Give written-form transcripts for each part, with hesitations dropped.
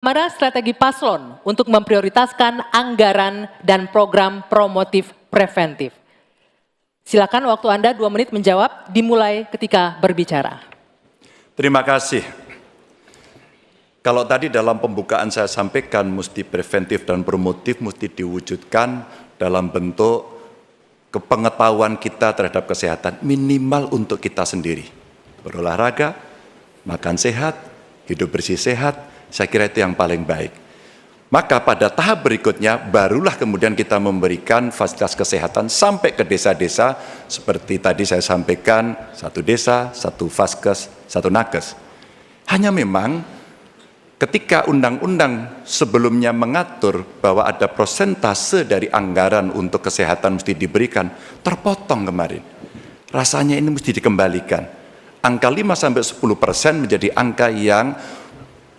Mana strategi paslon untuk memprioritaskan anggaran dan program promotif preventif? Silakan waktu Anda 2 menit menjawab, dimulai ketika berbicara. Terima kasih. Kalau tadi dalam pembukaan saya sampaikan mesti preventif dan promotif mesti diwujudkan dalam bentuk kepengetahuan kita terhadap kesehatan minimal untuk kita sendiri. Berolahraga, makan sehat, hidup bersih sehat, saya kira itu yang paling baik. Maka pada tahap berikutnya barulah kemudian kita memberikan fasilitas kesehatan sampai ke desa-desa seperti tadi saya sampaikan, 1 desa, 1 vaskes, 1 nakes. Hanya memang ketika undang-undang sebelumnya mengatur bahwa ada prosentase dari anggaran untuk kesehatan mesti diberikan, terpotong kemarin. Rasanya ini mesti dikembalikan. Angka 5-10% menjadi angka yang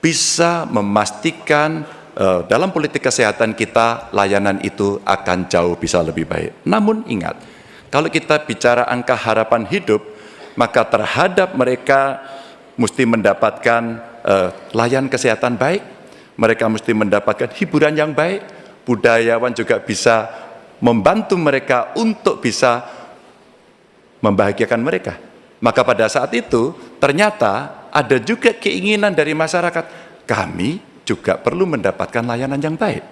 bisa memastikan dalam politik kesehatan kita layanan itu akan jauh bisa lebih baik. Namun ingat, kalau kita bicara angka harapan hidup, maka terhadap mereka mesti mendapatkan layanan kesehatan baik, mereka mesti mendapatkan hiburan yang baik, budayawan juga bisa membantu mereka untuk bisa membahagiakan mereka. Maka pada saat itu ternyata ada juga keinginan dari masyarakat, kami juga perlu mendapatkan layanan yang baik.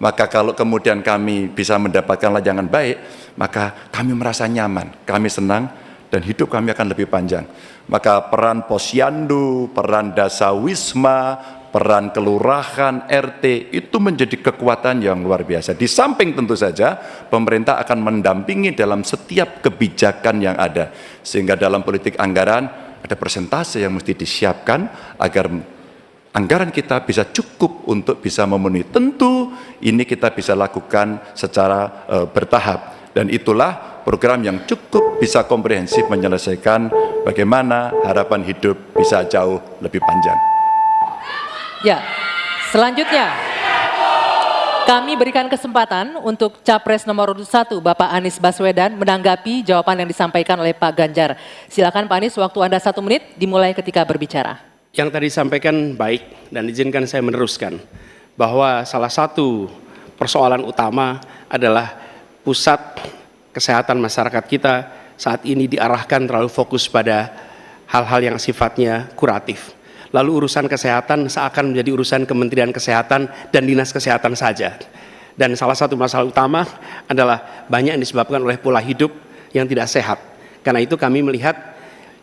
Maka kalau kemudian kami bisa mendapatkan layanan baik, maka kami merasa nyaman, kami senang, dan hidup kami akan lebih panjang. Maka peran posyandu, peran dasawisma, peran kelurahan, RT, itu menjadi kekuatan yang luar biasa. Di samping tentu saja, pemerintah akan mendampingi dalam setiap kebijakan yang ada. Sehingga dalam politik anggaran, ada persentase yang mesti disiapkan agar anggaran kita bisa cukup untuk bisa memenuhi. Tentu ini kita bisa lakukan secara bertahap. Dan itulah program yang cukup bisa komprehensif menyelesaikan bagaimana harapan hidup bisa jauh lebih panjang. Ya, selanjutnya kami berikan kesempatan untuk Capres nomor 1 Bapak Anies Baswedan menanggapi jawaban yang disampaikan oleh Pak Ganjar. Silakan Pak Anies, waktu Anda 1 menit dimulai ketika berbicara. Yang tadi disampaikan baik dan izinkan saya meneruskan bahwa salah satu persoalan utama adalah pusat kesehatan masyarakat kita saat ini diarahkan terlalu fokus pada hal-hal yang sifatnya kuratif. Lalu urusan kesehatan seakan menjadi urusan Kementerian Kesehatan dan Dinas Kesehatan saja. Dan salah satu masalah utama adalah banyak yang disebabkan oleh pola hidup yang tidak sehat. Karena itu kami melihat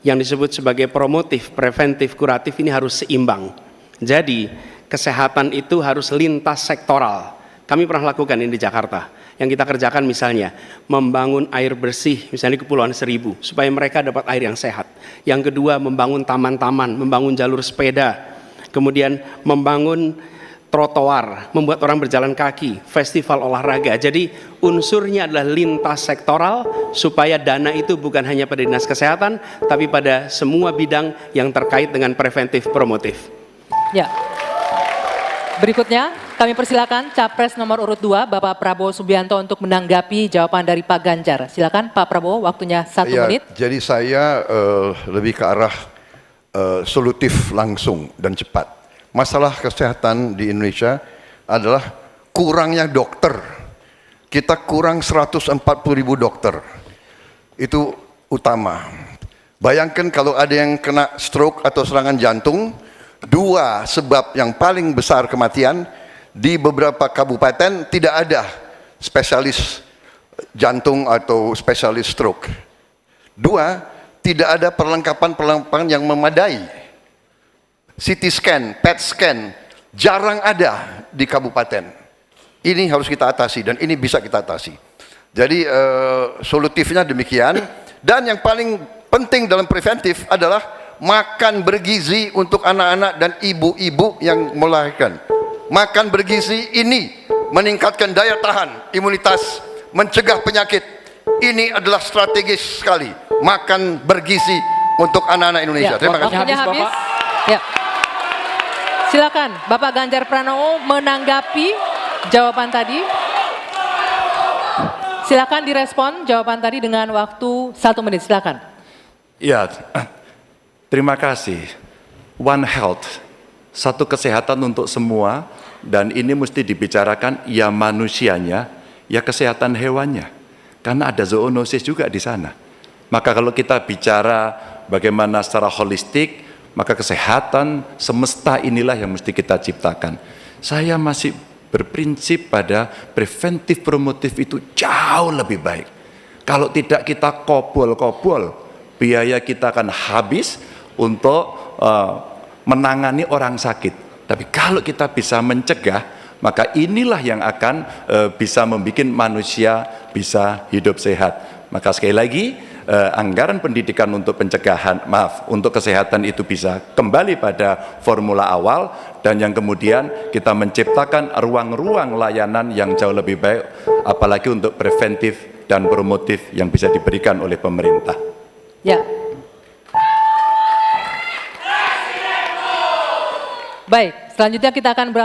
yang disebut sebagai promotif, preventif, kuratif ini harus seimbang. Jadi kesehatan itu harus lintas sektoral. Kami pernah lakukan ini di Jakarta. Yang kita kerjakan misalnya membangun air bersih misalnya di Kepulauan Seribu supaya mereka dapat air yang sehat. Yang kedua membangun taman-taman, membangun jalur sepeda, kemudian membangun trotoar, membuat orang berjalan kaki, festival olahraga. Jadi unsurnya adalah lintas sektoral supaya dana itu bukan hanya pada Dinas Kesehatan tapi pada semua bidang yang terkait dengan preventif promotif. Ya. Berikutnya kami persilakan Capres nomor urut 2 Bapak Prabowo Subianto untuk menanggapi jawaban dari Pak Ganjar. Silakan Pak Prabowo, waktunya 1 menit. Jadi saya lebih ke arah solutif langsung dan cepat. Masalah kesehatan di Indonesia adalah kurangnya dokter. Kita kurang 140.000 dokter. Itu utama. Bayangkan kalau ada yang kena stroke atau serangan jantung, 2 sebab yang paling besar kematian. Di beberapa kabupaten tidak ada spesialis jantung atau spesialis stroke. 2, tidak ada perlengkapan yang memadai. CT scan, PET scan, jarang ada di kabupaten. Ini harus kita atasi dan ini bisa kita atasi. Jadi solutifnya demikian. Dan yang paling penting dalam preventif adalah makan bergizi untuk anak-anak dan ibu-ibu yang melahirkan. Makan bergizi ini meningkatkan daya tahan, imunitas, mencegah penyakit. Ini adalah strategis sekali. Makan bergizi untuk anak-anak Indonesia. Ya, terima kasih. Waktunya habis. Ya. Silakan Bapak Ganjar Pranowo menanggapi jawaban tadi. Silakan direspon jawaban tadi dengan waktu 1 menit. Silakan. Ya, terima kasih. One Health satu kesehatan untuk semua, dan ini mesti dibicarakan ya manusianya, ya kesehatan hewannya. Karena ada zoonosis juga di sana. Maka kalau kita bicara bagaimana secara holistik, maka kesehatan semesta inilah yang mesti kita ciptakan. Saya masih berprinsip pada preventif promotif itu jauh lebih baik. Kalau tidak kita kobol-kobol, biaya kita akan habis untuk menangani orang sakit. Tapi kalau kita bisa mencegah, maka inilah yang akan bisa membuat manusia bisa hidup sehat. Maka sekali lagi, anggaran pendidikan untuk pencegahan, untuk kesehatan itu bisa kembali pada formula awal, dan yang kemudian kita menciptakan ruang-ruang layanan yang jauh lebih baik, apalagi untuk preventif dan promotif yang bisa diberikan oleh pemerintah. Ya. Baik, selanjutnya kita akan beralih